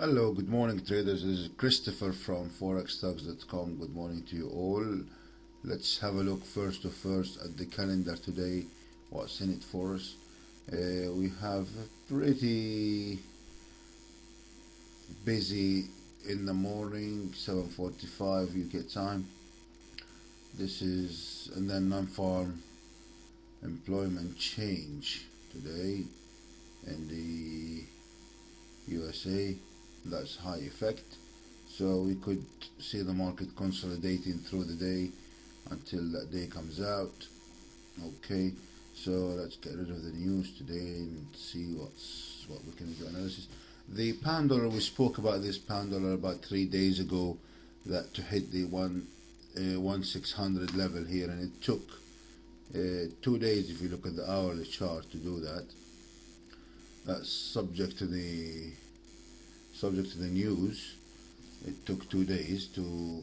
Hello, good morning traders. This is Christopher from forexstocks.com. Good morning to you all. Let's have a look first at the calendar today. What's in it for us? We have a pretty busy in the morning, 7:45 UK time. This is and then non-farm employment change today in the USA. That's high effect, so we could see the market consolidating through the day until that day comes out. Okay, so let's get rid of the news today and see what we can do analysis. The pound dollar, we spoke about this pound dollar about 3 days ago, that to hit the 1600 level here, and it took 2 days if you look at the hourly chart to do that. That's subject to the news. It took 2 days to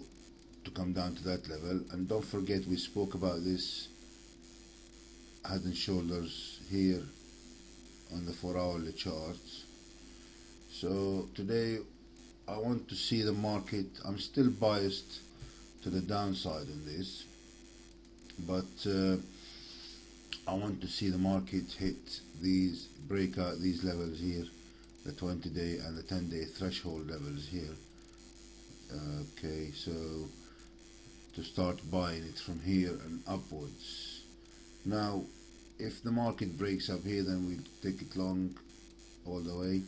come down to that level. And don't forget, we spoke about this head and shoulders here on the 4-hourly charts. So today I want to see the market. I'm still biased to the downside on this, but I want to see the market hit these, break out these levels here, the 20-day and the 10-day threshold levels here. Okay, so to start buying it from here and upwards. Now, if the market breaks up here, then we take it long all the way.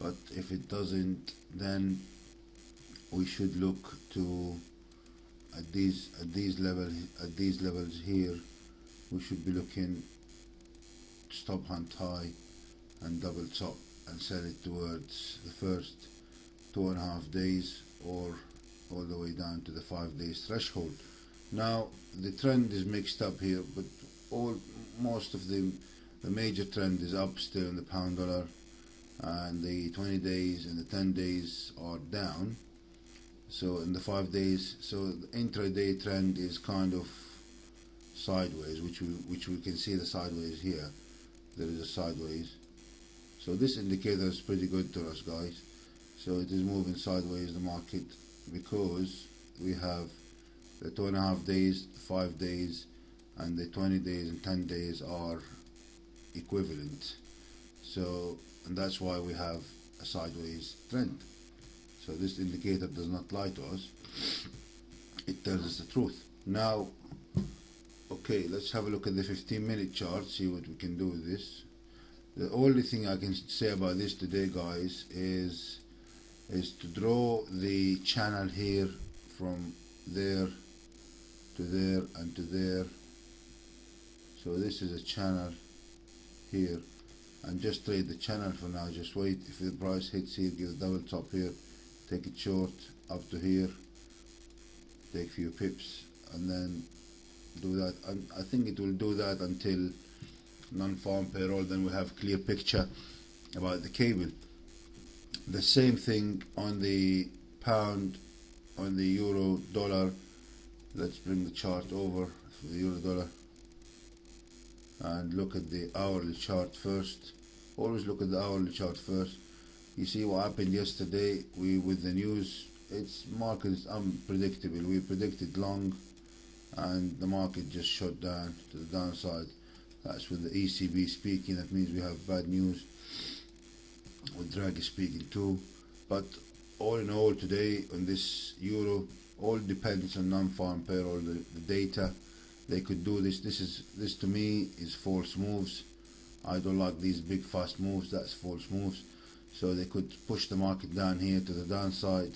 But if it doesn't, then we should look to at these levels here. We should be looking to stop hunt high and double top and sell it towards the first 2.5 days, or all the way down to the 5 days threshold. Now the trend is mixed up here, but most of the major trend is up still in the pound dollar, and the 20 days and the 10 days are down. So in the 5 days, so the intraday trend is kind of sideways, which we can see the sideways here. There is a sideways. So this indicator is pretty good to us, guys. So it is moving sideways, the market, because we have the 2.5 days, 5 days, and the 20 days and 10 days are equivalent. So, and that's why we have a sideways trend. So this indicator does not lie to us. It tells us the truth. Now, okay, let's have a look at the 15-minute chart, see what we can do with this. The only thing I can say about this today, guys, is to draw the channel here from there to there and to there. So this is a channel here, and just trade the channel for now. Just wait. If the price hits here, give a double top here, take it short up to here, take a few pips, and then do that. And I think it will do that until non-farm payroll. Then we have clear picture about the cable. The same thing on the pound, on the euro dollar. Let's bring the chart over for the euro dollar and look at the hourly chart first. Always look at the hourly chart first. You see what happened yesterday with the news. Its market is unpredictable. We predicted long, and the market just shot down to the downside. That's with the ECB speaking. That means we have bad news, with Draghi speaking too. But all in all, today on this euro, all depends on non-farm payroll, the data. They could do this. This to me is false moves. I don't like these big fast moves. That's false moves. So they could push the market down here to the downside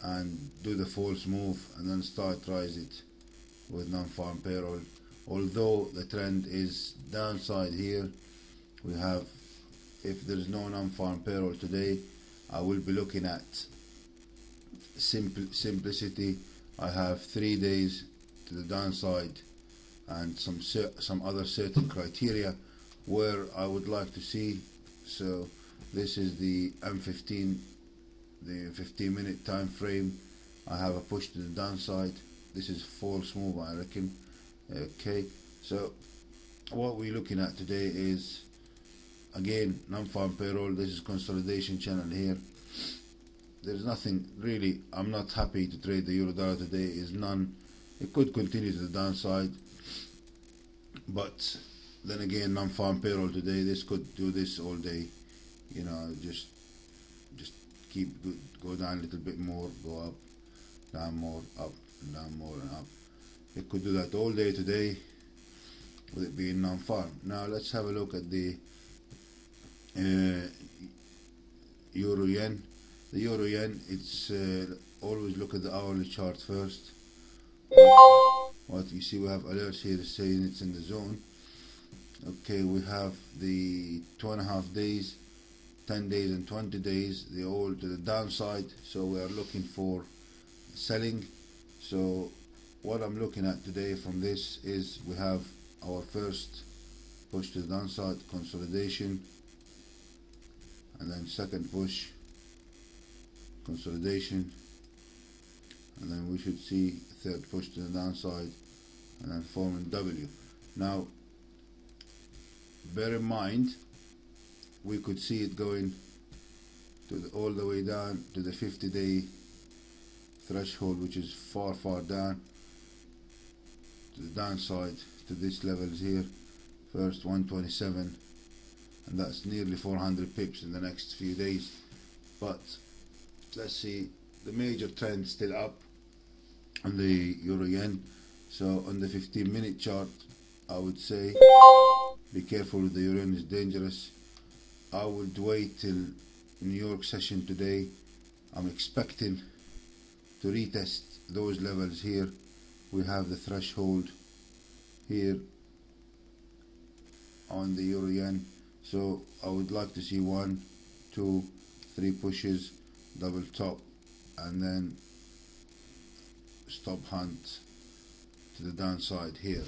and do the false move, and then start rise it with non-farm payroll. Although the trend is downside here, we have, if there is no non-farm payroll today, I will be looking at simplicity. I have 3 days to the downside and some other certain criteria where I would like to see. So this is the M15, the 15-minute time frame. I have a push to the downside. This is false move, I reckon. Okay, so what we're looking at today is again, non-farm payroll. This is consolidation channel here. There's nothing really. I'm not happy to trade the euro dollar today. Is none. It could continue to the downside, but then again, non-farm payroll today. This could do this all day. You know, just keep go down a little bit more, go up, down more, up, down more, and up. It could do that all day today, with it being non-farm. Now let's have a look at the euro yen. The euro yen, it's always look at the hourly chart first. What you see, we have alerts here saying it's in the zone. Okay, we have the 2.5 days, 10 days and 20 days, they're all to the downside, so we are looking for selling. So what I'm looking at today from this is we have our first push to the downside, consolidation, and then second push, consolidation, and then we should see third push to the downside, and then forming W. Now bear in mind, we could see it going to all the way down to the 50-day threshold, which is far down to the downside, to this levels here, first 127, and that's nearly 400 pips in the next few days. But let's see, the major trend still up on the euro yen. So on the 15-minute chart, I would say be careful with the euro yen, it's dangerous. I would wait till New York session today. I'm expecting to retest those levels here. We have the threshold here on the euro yen, so I would like to see 1, 2, 3 pushes, double top, and then stop hunt to the downside here.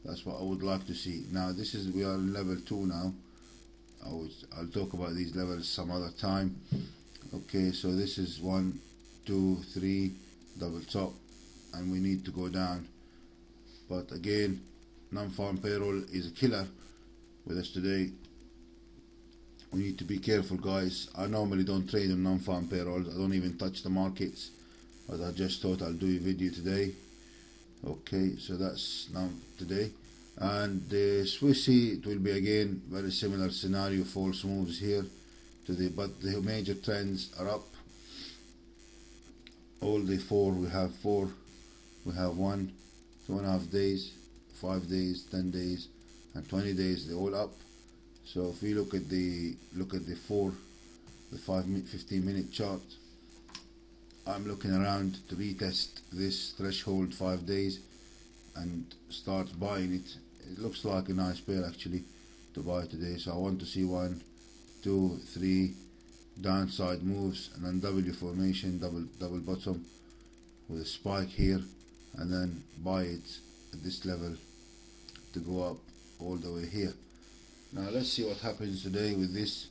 That's what I would like to see. Now this is, we are in level 2 now. I'll talk about these levels some other time. Okay, so this is 1, 2, 3, double top, and we need to go down. But again, non-farm payroll is a killer with us today. We need to be careful, guys. I normally don't trade on non-farm payrolls. I don't even touch the markets, but I just thought I'll do a video today. Okay, so that's now today. And the Swissy, it will be again very similar scenario, false moves here to the, but the major trends are up. All the four, we have 1, 2.5 days, 5 days, 10 days, and 20 days, they're all up. So if we look at the 15-minute chart, I'm looking around to retest this threshold 5 days and start buying it. It looks like a nice pair actually to buy today, so I want to see 1, 2, 3 downside moves, and then W formation, double bottom with a spike here, and then buy it at this level to go up all the way here. Now let's see what happens today with this,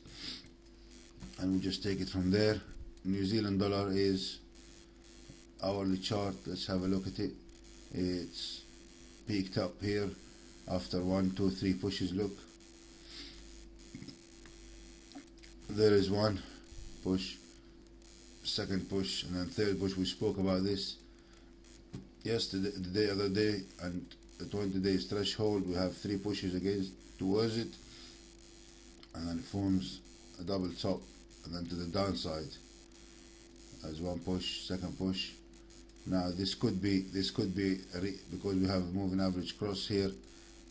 and we'll just take it from there. New Zealand dollar is hourly chart. Let's have a look at it. It's peaked up here after 1, 2, 3 pushes. Look, there is one push, second push, and then third push. We spoke about this yesterday, the other day, and the 20 days threshold. We have 3 pushes against towards it, and then it forms a double top, and then to the downside as one push, second push. Now this could be because we have a moving average cross here,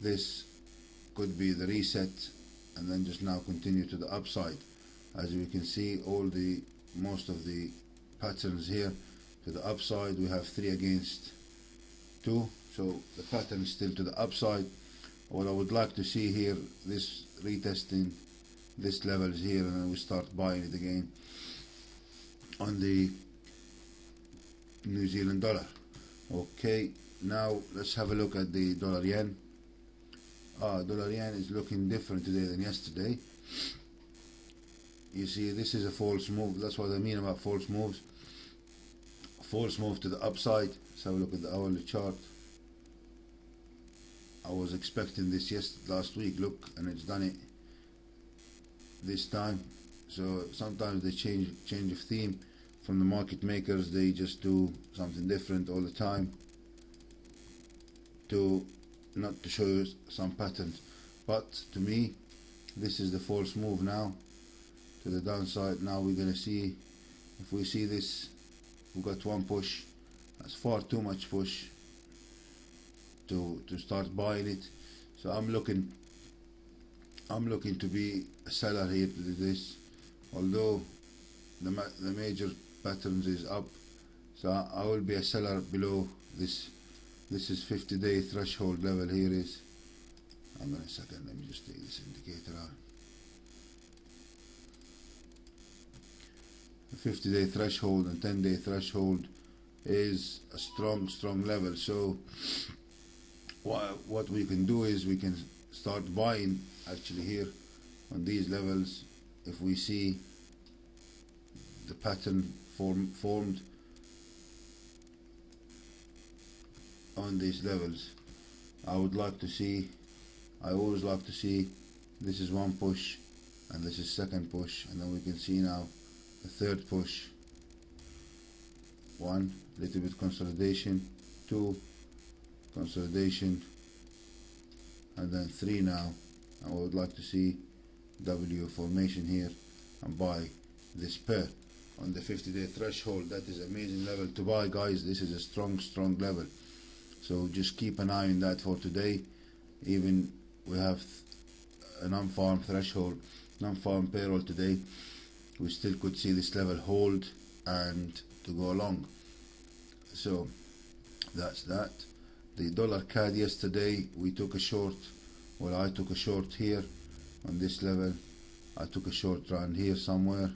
this could be the reset, and then just now continue to the upside. As we can see, most of the patterns here to the upside. We have 3 against 2, so the pattern is still to the upside. What I would like to see here, this retesting this levels here, and then we start buying it again on the New Zealand dollar. Okay, now let's have a look at the dollar yen. Dollar yen is looking different today than yesterday. You see, this is a false move. That's what I mean about false moves. False move to the upside. Let's have a look at the hourly chart. I was expecting this last week, look, and it's done it. this time. So sometimes they change of theme from the market makers. They just do something different all the time to not to show you some patterns. But to me, this is the false move now to the downside. Now we're gonna see if we see this. We've got one push. That's far too much push to start buying it. So I'm looking to be a seller here to do this, although the major patterns is up. So I will be a seller below this. This is 50-day threshold level. Here is, hang on a second, let me just take this indicator out. The 50-day threshold and 10-day threshold is a strong level. So what we can do is we can start buying actually here on these levels. If we see the pattern formed on these levels, I always like to see this is one push and this is second push, and then we can see now the third push. One, little bit consolidation, two, consolidation, and then three now. I would like to see W formation here and buy this pair on the 50-day threshold. That is amazing level to buy, guys. This is a strong level, so just keep an eye on that for today. Even we have a non-farm threshold, non-farm payroll today, we still could see this level hold and to go along. So that's that. The dollar CAD yesterday, we took a short. Well, I took a short here on this level. I took a short around here somewhere,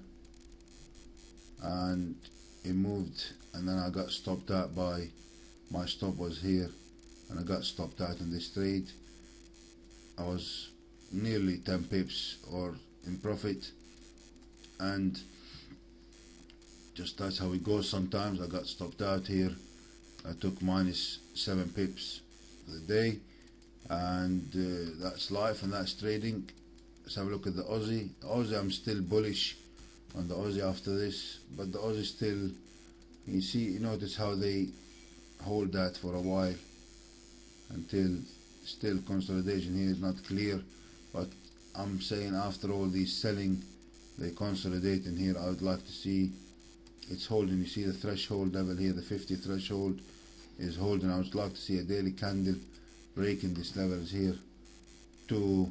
and it moved, and then I got stopped out by, my stop was here, and I got stopped out in this trade. I was nearly 10 pips or in profit, and just that's how it goes sometimes. I got stopped out here. I took minus 7 pips for the day, and that's life and that's trading. Let's have a look at the Aussie. I'm still bullish on the Aussie after this, but the Aussie still, you notice how they hold that for a while until still consolidation here is not clear. But I'm saying after all these selling, they consolidate in here. I would like to see it's holding. You see the threshold level here, the 50 threshold is holding. I would like to see a daily candle breaking these levels here to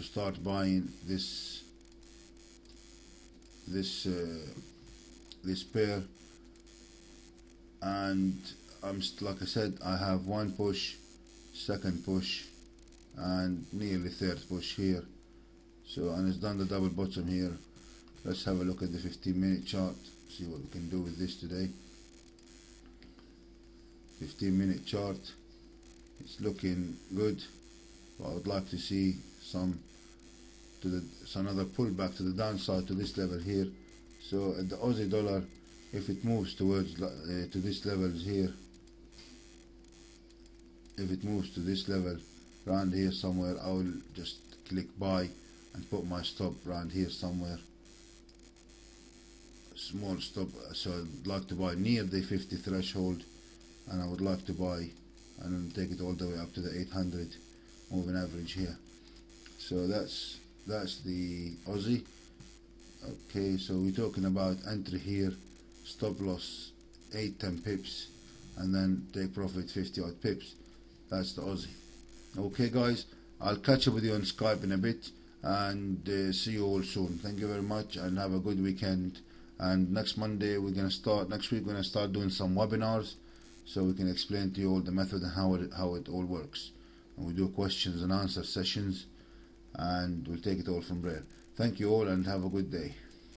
start buying this pair. And like I said, I have one push, second push, and nearly third push here. So, and it's done the double bottom here. Let's have a look at the 15-minute chart, see what we can do with this today. 15-minute chart, it's looking good, but I would like to see some another pullback to the downside to this level here. So at the Aussie dollar, if it moves towards to this levels here, if it moves to this level around here somewhere, I will just click buy and put my stop around here somewhere, small stop. So I'd like to buy near the 50 threshold, and I would like to buy and then take it all the way up to the 800 moving average here. So that's the Aussie. Okay, so we're talking about entry here, stop loss 8-10 pips, and then take profit 50 odd pips. That's the Aussie. Okay guys, I'll catch up with you on Skype in a bit, and see you all soon. Thank you very much, and have a good weekend. And next Monday we're gonna start. Next week we're gonna start doing some webinars, so we can explain to you all the method and how it all works. And we do questions and answer sessions, and we'll take it all from there. Thank you all, and have a good day.